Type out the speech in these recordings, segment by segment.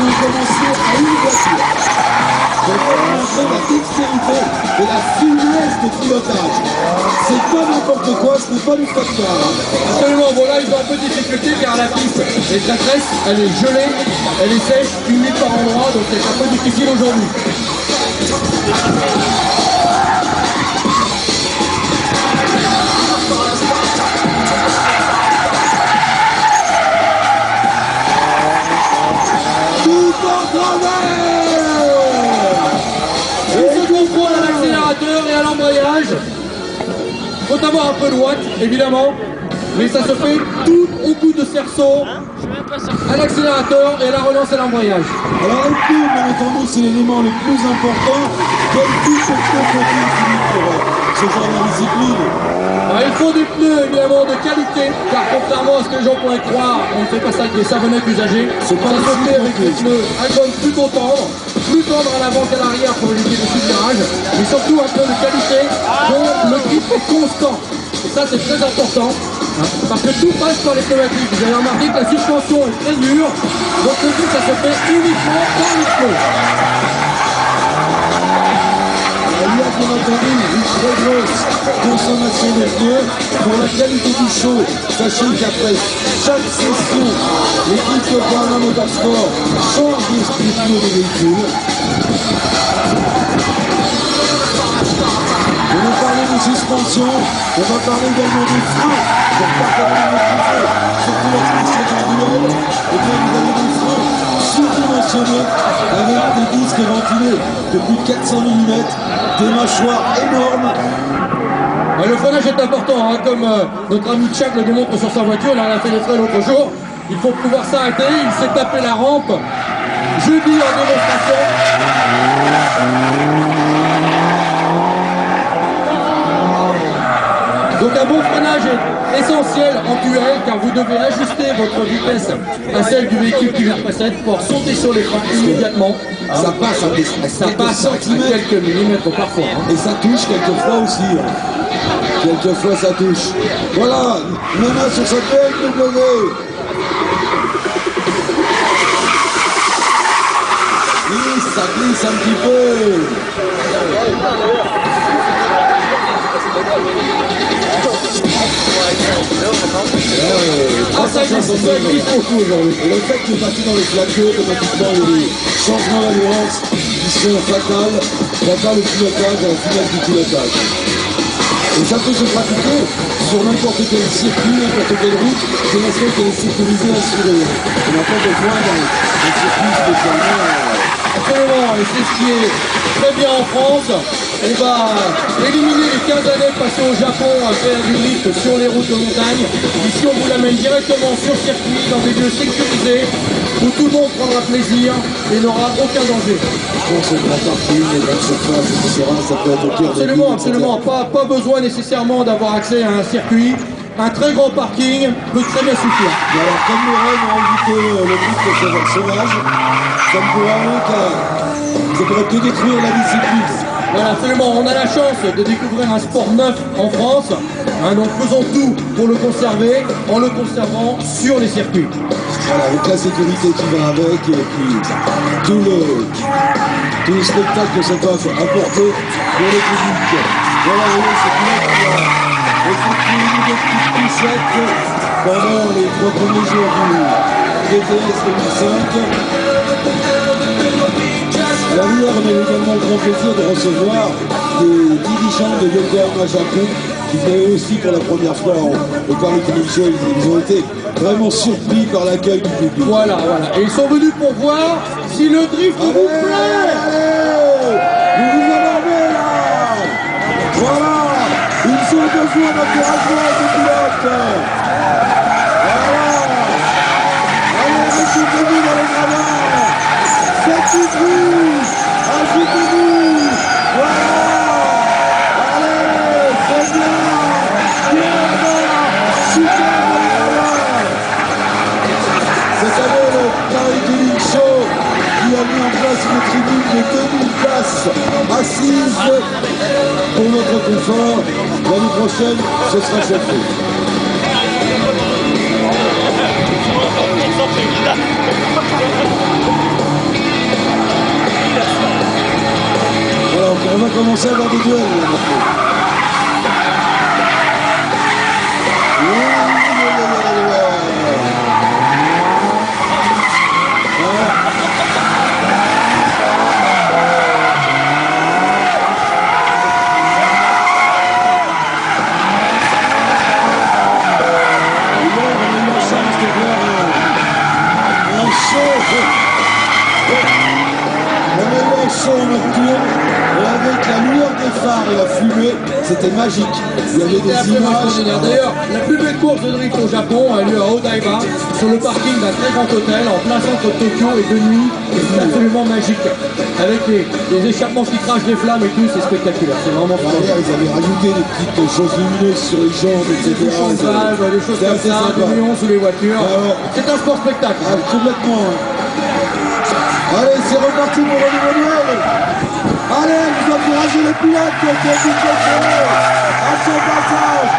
vont commencer à une voiture. Donc on va montrer la dextérité et la finesse de pilotage. C'est pas n'importe quoi, ce n'est pas du facteur. Absolument, bon là ils ont un peu de difficulté car la piste est très tresse, elle est gelée, elle est sèche, humide par endroits, donc c'est un peu difficile aujourd'hui. Tout en travers. Il se contrôle à l'accélérateur et à l'embrayage. Il faut avoir un peu de watts, évidemment, mais ça se fait tout au coup de cerceau, à l'accélérateur et à la relance à l'embrayage. Alors le coup, bien entendu, c'est l'élément le plus important. Quel type de pneu faut-il pour ce genre de discipline? Alors, il faut des pneus évidemment de qualité, car contrairement à ce que les gens pourraient croire, on ne fait pas ça avec des savonnettes usagées. C'est pas ça se fait avec des pneus à gomme plutôt tendre à l'avant qu'à l'arrière pour éviter le subvirage, mais surtout un pneu de qualité dont le grip est constant. Et ça c'est très important, hein, parce que tout passe par les pneumatiques. Vous avez remarqué que la suspension est très dure, donc le grip ça se fait uniquement dans les pneus. Il y a bien entendu une très grosse consommation de pneus pour la qualité du show. Sachez qu'après chaque session, l'équipe de Bernard Motorsport change les pneus des véhicules. On va parler de suspension, on va parler également des freins pour partager les maîtriser, surtout la transmission individuelle. Et bien vous avez des freins surdimensionnés avec des disques ventilés de plus de 400 mm, des mâchoires énormes. Le freinage est important, hein, comme notre ami Tchak le démontre sur sa voiture, il en a fait des frais l'autre jour. Il faut pouvoir s'arrêter, il s'est tapé la rampe jeudi en démonstration. Donc un bon freinage est essentiel en QL car vous devez ajuster votre vitesse à celle du véhicule qui vous précède pour sauter sur les freins immédiatement. Ça passe à quelques millimètres parfois. Hein. Et ça touche quelquefois aussi. Quelquefois ça touche. Voilà, Nana sur sa BMW. Ça glisse un petit peu. Ça glisse beaucoup aujourd'hui. Le fait qu'il est parti dans les plateaux, automatiquement il y a des changements d'alliance qui sont fatals au pilotage, à la finale du pilotage. Et ça peut se pratiquer sur n'importe quel circuit, n'importe quelle route, de façon qu'elle est sécurisée, assurée. On n'a pas besoin d'un circuit spécialement. Absolument, et c'est ce qui est très bien en France. On va éliminer les 15 années passées au Japon à faire du drift sur les routes de montagne. Ici, on vous l'amène directement sur circuit, dans des lieux sécurisés, où tout le monde prendra plaisir et n'aura aucun danger. Je pense au grand parking, les grandes surfaces, etc. Ça peut être au cœur de Absolument, absolument. Pas besoin nécessairement d'avoir accès à un circuit. Un très grand parking peut très bien suffire. Et alors, comme Lorraine a invité le drift sauvage, ça ne pourrait que détruire la discipline. Voilà, absolument. On a la chance de découvrir un sport neuf en France. Hein, donc faisons tout pour le conserver en le conservant sur les circuits. Voilà, avec la sécurité qui va avec et puis tout le spectacle que ça peut apporter pour le public. Voilà, vous voyez, c'est là qui a effectué une petite poussette pendant les 3 premiers jours du DTS 2005. D'ailleurs, on a également le grand plaisir de recevoir des dirigeants de Yokohama Japon qui venaient aussi pour la première fois au Paris Télévision. Ils ont été vraiment surpris par l'accueil du public. Voilà. Et ils sont venus pour voir si le drift vous plaît. Vous vous endormez là. Voilà. Ils sont besoin d'encouragement à ces pilotes. Voilà. Allez, restez-vous dans les gradins. Faites du bruit. Ajoutez-vous. Voilà. Allez, très bien. Super. Cette année, le Paris Touring Show qui a mis en place une tribune de 2000 places assises pour notre confort. L'année prochaine, ce sera chauffé. Donc on va commencer à avoir des duels là maintenant. Son nocturne et avec la lueur des phares et la fumée, c'était magique. Il y avait C'était des absolument images. extraordinaire. D'ailleurs, la plus belle course de drift au Japon a lieu à Odaiba, sur le parking d'un très grand hôtel, en plein centre de Tokyo, et de nuit. Et c'est absolument magique. Avec les échappements qui crachent des flammes et tout, c'est spectaculaire. C'est vraiment Derrière, ils avaient rajouté des petites choses lumineuses sur les jambes, etc. des chauffages, des choses comme ça, des néons sous les voitures. Ouais. C'est un sport spectacle. Ah, complètement. Allez, c'est reparti pour le nouveau duel. Allez, vous encouragez les pilotes qui ont à son passage.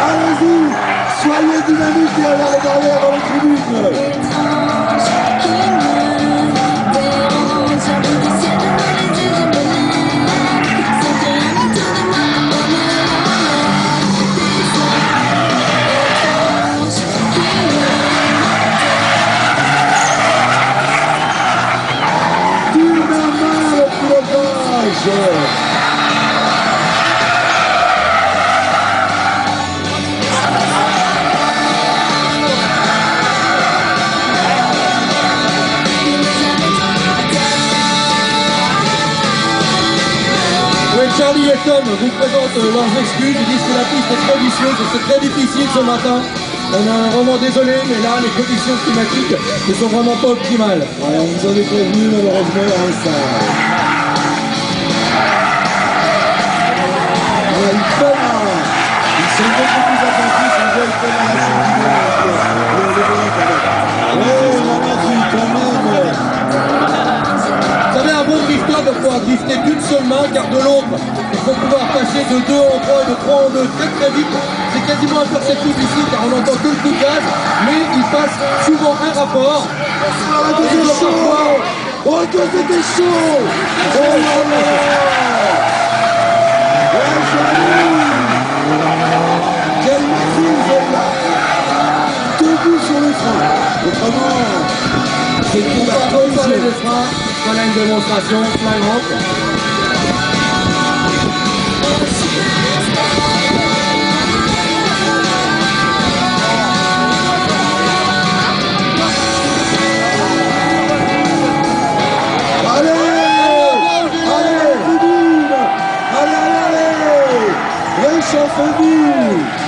Allez-y, soyez dynamiques derrière dans les tribunes. Charlie et Tom vous présentent leurs excuses, ils disent que la piste est trop vicieuse et c'est très difficile ce matin. On est vraiment désolé, mais là les conditions climatiques ne sont vraiment pas optimales. Ouais, on vous avait prévenu malheureusement, hein, ça. Voilà, ils peinent à... Ils sont beaucoup plus attentifs, on voit ils peinent à la chute. Ouais, la magie quand même. Vous savez, un bon drifter doit pouvoir drifter d'une seule main, car de l'autre, il faut pouvoir passer de 2 en 3 et de 3 en 2 très très vite. C'est quasiment imperceptible ici, car on n'entend que le coup de gaz, mais il passe souvent un rapport. Ah, que c'est chaud. Oh, que c'était chaud. Oh là là. Ouais, joli. Quelle maîtrise celle-là. Debout sur les freins. Autrement, c'est On pour va la refaire collision. les freins, voilà une démonstration flagrante. Allez, allez, tribune. Allez, allez, allez. Réchauffez-vous.